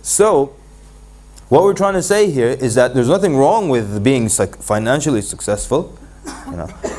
So, what we're trying to say here is that there's nothing wrong with being financially successful.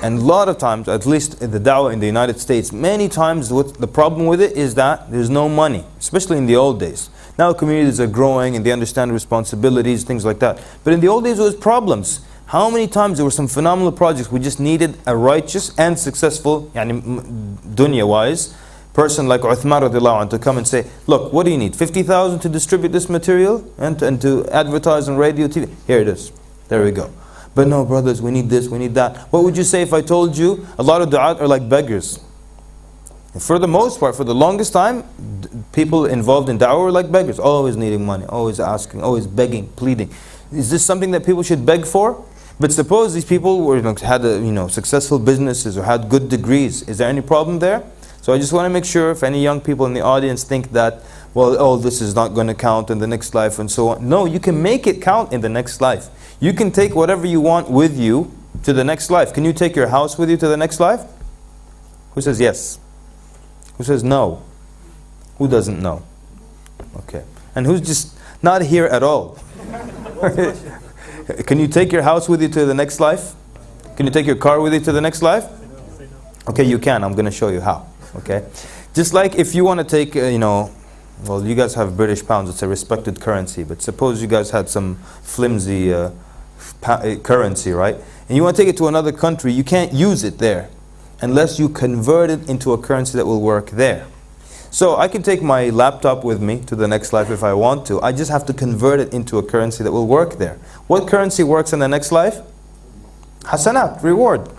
And a lot of times, at least in the da'wah in the United States, many times the problem with it is that there's no money, especially in the old days. Now communities are growing and they understand responsibilities, things like that. But in the old days, there was problems. How many times there were some phenomenal projects, we just needed a righteous and successful, dunya-wise, person like Uthman radiallahu anh to come and say, look, what do you need? 50,000 to distribute this material and to advertise on radio, TV? Here it is. There we go. But no, brothers, we need this, we need that. What would you say if I told you a lot of du'at are like beggars? For the most part, for the longest time, people involved in da'wah were like beggars, always needing money, always asking, always begging, pleading. Is this something that people should beg for? But suppose these people had successful businesses or had good degrees. Is there any problem there? So I just want to make sure if any young people in the audience think that, well, oh, this is not going to count in the next life and so on. No, you can make it count in the next life. You can take whatever you want with you to the next life. Can you take your house with you to the next life? Who says yes? Who says no? Who doesn't know? Okay. And who's just not here at all? Can you take your house with you to the next life? Can you take your car with you to the next life? Okay, you can. I'm going to show you how. Okay. Just like if you want to take, well, you guys have British pounds. It's a respected currency. But suppose you guys had some flimsy currency, right? And you want to take it to another country, you can't use it there unless you convert it into a currency that will work there. So I can take my laptop with me to the next life if I want to. I just have to convert it into a currency that will work there. What currency works in the next life? Hasanat, reward.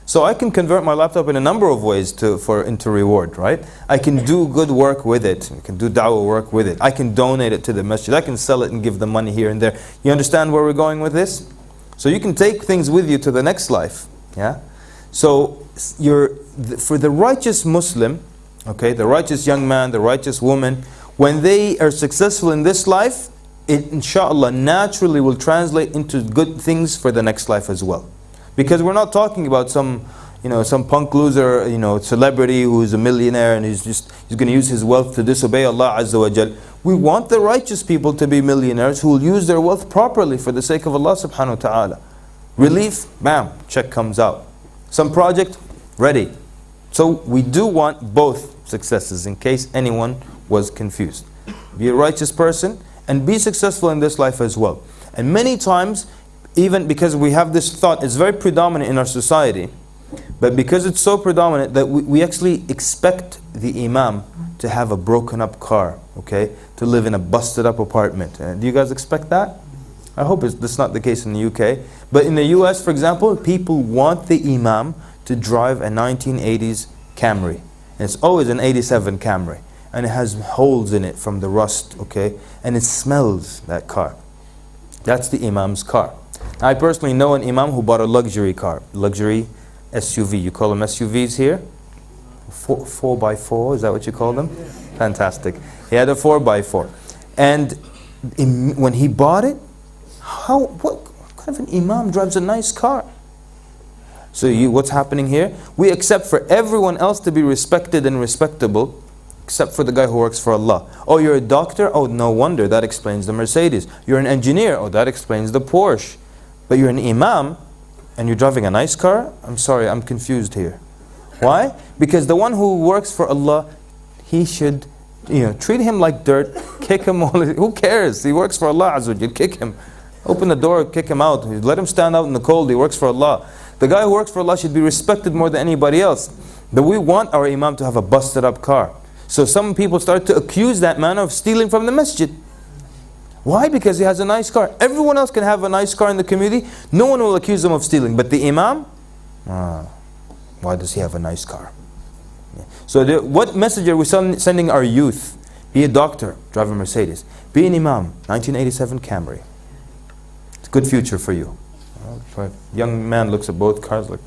So I can convert my laptop in a number of ways into reward, right? I can do good work with it. I can do da'wah work with it. I can donate it to the masjid. I can sell it and give the money here and there. You understand where we're going with this? So you can take things with you to the next life. Yeah. So for the righteous Muslim, okay, the righteous young man, the righteous woman, when they are successful in this life, it inshallah naturally will translate into good things for the next life as well. Because we're not talking about some punk loser, celebrity who's a millionaire and he's going to use his wealth to disobey Allah Azza wa Jal. We want the righteous people to be millionaires who will use their wealth properly for the sake of Allah Subhanahu wa Ta'ala. Relief, bam, check comes out. Some project, ready. So we do want both successes in case anyone was confused. Be a righteous person and be successful in this life as well. And many times, even because we have this thought, it's very predominant in our society, but because it's so predominant that we actually expect the imam to have a broken up car, okay, to live in a busted up apartment. Do you guys expect that? I hope that's not the case in the UK. But in the US, for example, people want the imam to drive a 1980s Camry. And it's always an 87 Camry. And it has holes in it from the rust, okay? And it smells, that car. That's the imam's car. I personally know an imam who bought a luxury car, luxury SUV. You call them SUVs here? 4x4, is that what you call them? Fantastic. He had a 4x4. And when he bought it, what kind of an imam drives a nice car? So what's happening here? We accept for everyone else to be respected and respectable, except for the guy who works for Allah. Oh, you're a doctor? Oh, no wonder, that explains the Mercedes. You're an engineer? Oh, that explains the Porsche. But you're an imam, and you're driving a nice car? I'm sorry, I'm confused here. Why? Because the one who works for Allah, he should treat him like dirt, kick him all. Who cares? He works for Allah Azza wa Jal, kick him. Open the door, kick him out. Let him stand out in the cold, he works for Allah. The guy who works for Allah should be respected more than anybody else. But we want our imam to have a busted up car. So some people start to accuse that man of stealing from the masjid. Why? Because he has a nice car. Everyone else can have a nice car in the community. No one will accuse him of stealing. But the imam? Why does he have a nice car? So what message are we sending our youth? Be a doctor, drive a Mercedes. Be an imam, 1987 Camry. It's a good future for you. A young man looks at both cars like,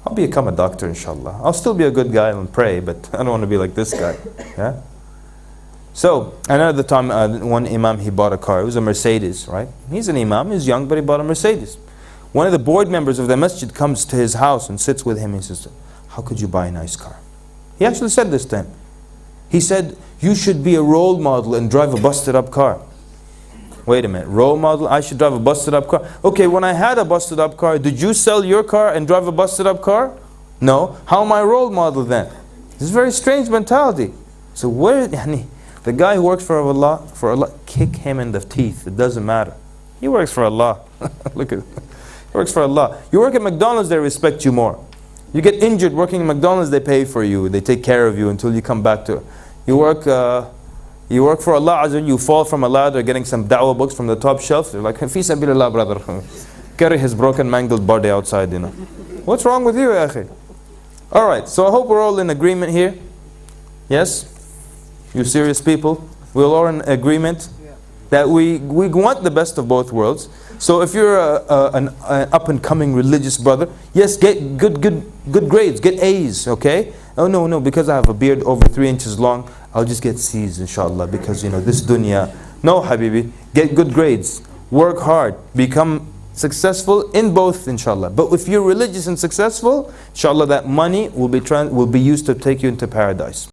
I'll become a doctor inshallah. I'll still be a good guy and pray, but I don't want to be like this guy. Yeah. So, another time, one imam, he bought a car. It was a Mercedes, right? He's an imam, he's young, but he bought a Mercedes. One of the board members of the masjid comes to his house and sits with him. He says, how could you buy a nice car? He actually said this to him. He said, you should be a role model and drive a busted up car. Wait a minute, role model, I should drive a busted up car? Okay, when I had a busted up car, did you sell your car and drive a busted up car? No. How am I a role model then? This is a very strange mentality. So where, the guy who works for Allah, kick him in the teeth. It doesn't matter. He works for Allah. Look at it. He works for Allah. You work at McDonald's, they respect you more. You get injured working at McDonald's, they pay for you. They take care of you until you come back to it. You work for Allah Azza, you fall from a ladder getting some da'wah books from the top shelf. They're like, fi sabilillah, brother. Carry his broken, mangled body outside, What's wrong with you, akhi? Alright, so I hope we're all in agreement here. Yes? You serious people? We're all in agreement that we want the best of both worlds. So if you're an up-and-coming religious brother, yes, get good grades, get A's, okay? Oh no, because I have a beard over 3 inches long, I'll just get C's, inshallah, because this dunya. No, habibi, get good grades, work hard, become successful in both, inshallah. But if you're religious and successful, inshallah, that money will be used to take you into paradise.